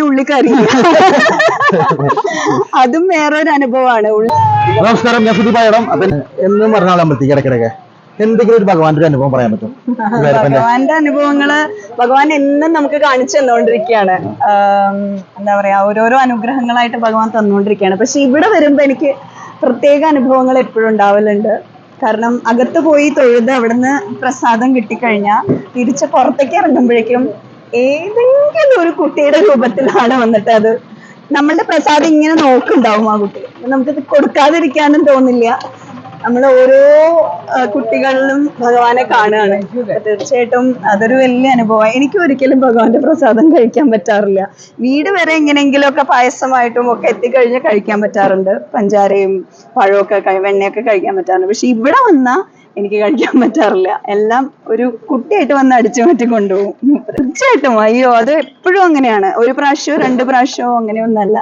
ഉള്ളിക്ക് അറിയില്ല. അതും വേറൊരു അനുഭവമാണ്. നമസ്കാരം, ഞാൻ സുധിപായടം. അപ്പൊ എന്നും പറഞ്ഞാൽ അമ്പലത്തേക്ക് ഇടയ്ക്കിടയ്ക്ക് എന്തെങ്കിലും ഒരു ഭഗവാന്റെ ഒരു അനുഭവം പറയാൻ പറ്റും? ഭഗവാന്റെ അനുഭവങ്ങള് ഭഗവാൻ എന്നും നമുക്ക് കാണിച്ചു തന്നുകൊണ്ടിരിക്കുകയാണ്. എന്താ പറയാ, ഓരോരോ അനുഗ്രഹങ്ങളായിട്ട് ഭഗവാൻ തന്നുകൊണ്ടിരിക്കുകയാണ്. പക്ഷെ ഇവിടെ വരുമ്പോ എനിക്ക് പ്രത്യേക അനുഭവങ്ങൾ എപ്പോഴും ഉണ്ടാവലുണ്ട്. കാരണം അകത്ത് പോയി തൊഴുത് അവിടുന്ന് പ്രസാദം കിട്ടിക്കഴിഞ്ഞാൽ തിരിച്ച് പുറത്തേക്ക് ഇറങ്ങുമ്പോഴേക്കും ഏതെങ്കിലും ഒരു കുട്ടിയുടെ രൂപത്തിലാണ് വന്നിട്ട് അത് നമ്മളുടെ പ്രസാദം ഇങ്ങനെ നോക്കുണ്ടാവും. ആ കുട്ടി നമുക്കത് കൊടുക്കാതിരിക്കാനും തോന്നില്ല. നമ്മൾ ഓരോ കുട്ടികളിലും ഭഗവാനെ കാണുകയാണ്. തീർച്ചയായിട്ടും അതൊരു വലിയ അനുഭവമാണ്. എനിക്ക് ഒരിക്കലും ഭഗവാന്റെ പ്രസാദം കഴിക്കാൻ പറ്റാറില്ല. വീട് വരെ എങ്ങനെയെങ്കിലും ഒക്കെ പായസമായിട്ടും ഒക്കെ എത്തിക്കഴിഞ്ഞാൽ കഴിക്കാൻ പറ്റാറുണ്ട്. പഞ്ചാരയും പഴമൊക്കെ വെണ്ണയൊക്കെ കഴിക്കാൻ പറ്റാറുണ്ട്. പക്ഷെ ഇവിടെ വന്നാൽ എനിക്ക് കഴിക്കാൻ പറ്റാറില്ല. എല്ലാം ഒരു കുട്ടിയായിട്ട് വന്ന് അടിച്ചു മാറ്റി കൊണ്ടുപോകും. തീർച്ചയായിട്ടും അയ്യോ, അത് എപ്പോഴും അങ്ങനെയാണ്. ഒരു പ്രാവശ്യമോ 2 പ്രാവശ്യമോ അങ്ങനെയൊന്നല്ല,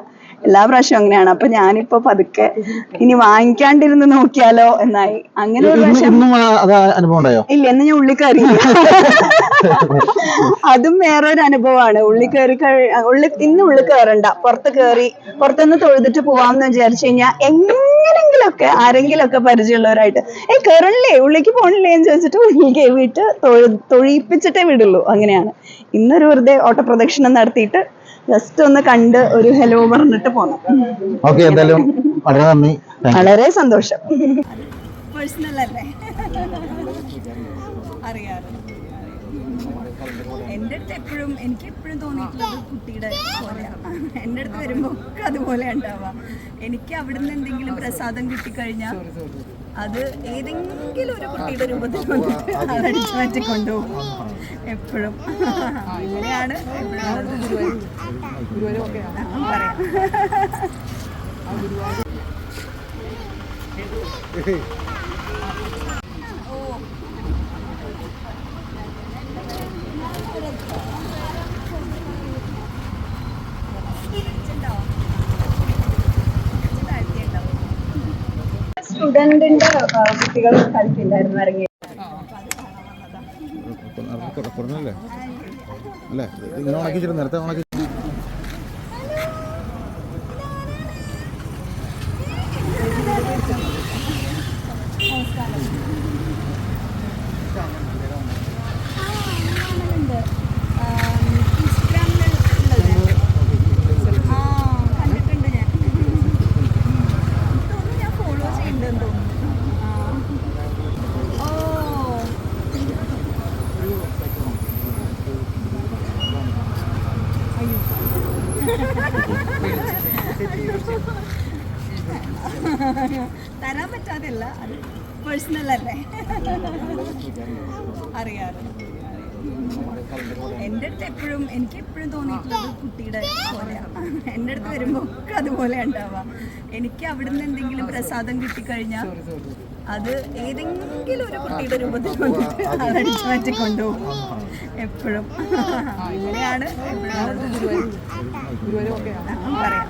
എല്ലാ പ്രാവശ്യവും അങ്ങനെയാണ്. അപ്പൊ ഞാനിപ്പോ പതുക്കെ ഇനി വാങ്ങിക്കാണ്ടിരുന്ന് നോക്കിയാലോ എന്നായി. അങ്ങനെ ഒരു പ്രാവശ്യം ഇല്ല, എന്ന് ഞാൻ ഉള്ളിൽ കയറി. അതും വേറൊരു അനുഭവമാണ്. ഉള്ളിൽ കയറണ്ട, പുറത്തുനിന്ന് തൊഴുതിട്ട് പോവാന്ന് വിചാരിച്ചു കഴിഞ്ഞാൽ എങ്ങനെങ്കിലൊക്കെ ആരെങ്കിലൊക്കെ പരിചയമുള്ളവരായിട്ട് കയറണില്ലേ, ഉള്ളിലേക്ക് പോണില്ലേ എന്ന് ചോദിച്ചിട്ട് ഉള്ളിൽ കയറിയിട്ട് തൊഴിപ്പിച്ചിട്ടേ വിടുള്ളൂ. അങ്ങനെയാണ്. ഇന്നൊരു വെറുതെ ഓട്ടപ്രദക്ഷിണം നടത്തിയിട്ട് ജസ്റ്റ് ഒന്ന് കണ്ട് ഒരു ഹലോ പറഞ്ഞിട്ട് പോന്നു. എന്തായാലും വളരെ നന്ദി, വളരെ സന്തോഷം. പേഴ്സണൽ അല്ലേ, അറിയാറ്. എൻ്റെ അടുത്ത് എനിക്ക് എപ്പോഴും തോന്നിയിട്ടുള്ളത് കുട്ടിയുടെ പോലെയാണ്. എൻ്റെ അടുത്ത് വരുമ്പോൾ ഒക്കെ അതുപോലെ ഉണ്ടാവുക. എനിക്ക് അവിടുന്ന് എന്തെങ്കിലും പ്രസാദം കിട്ടിക്കഴിഞ്ഞാൽ അത് ഏതെങ്കിലും ഒരു കുട്ടിയുടെ രൂപത്തിൽ വന്നിട്ട് അതടിച്ചു മാറ്റി കൊണ്ടുപോകും. എപ്പോഴും അങ്ങനെയാണ്. പറയാം. സ്റ്റുഡന്റിന്റെ കുട്ടികൾ കളിക്കുന്നുണ്ടായിരുന്നു, ഇറങ്ങി. തരാൻ പറ്റാതെയല്ല, അത് പേഴ്സണൽ അല്ലേ, അറിയാറ്. എൻ്റെ അടുത്ത് എനിക്ക് എപ്പോഴും തോന്നിയിട്ടുള്ളത് കുട്ടിയുടെ പോലെയാണ്. എൻ്റെ അടുത്ത് വരുമ്പോൾ ഒക്കെ അതുപോലെ ഉണ്ടാവുക. എനിക്ക് അവിടുന്ന് എന്തെങ്കിലും പ്രസാദം കിട്ടിക്കഴിഞ്ഞാൽ അത് ഏതെങ്കിലും ഒരു കുട്ടിയുടെ രൂപത്തിൽ വന്നിട്ട് അതടിച്ചു മാറ്റി കൊണ്ടുപോകും. എപ്പോഴും അങ്ങനെയാണ്. പറയാം.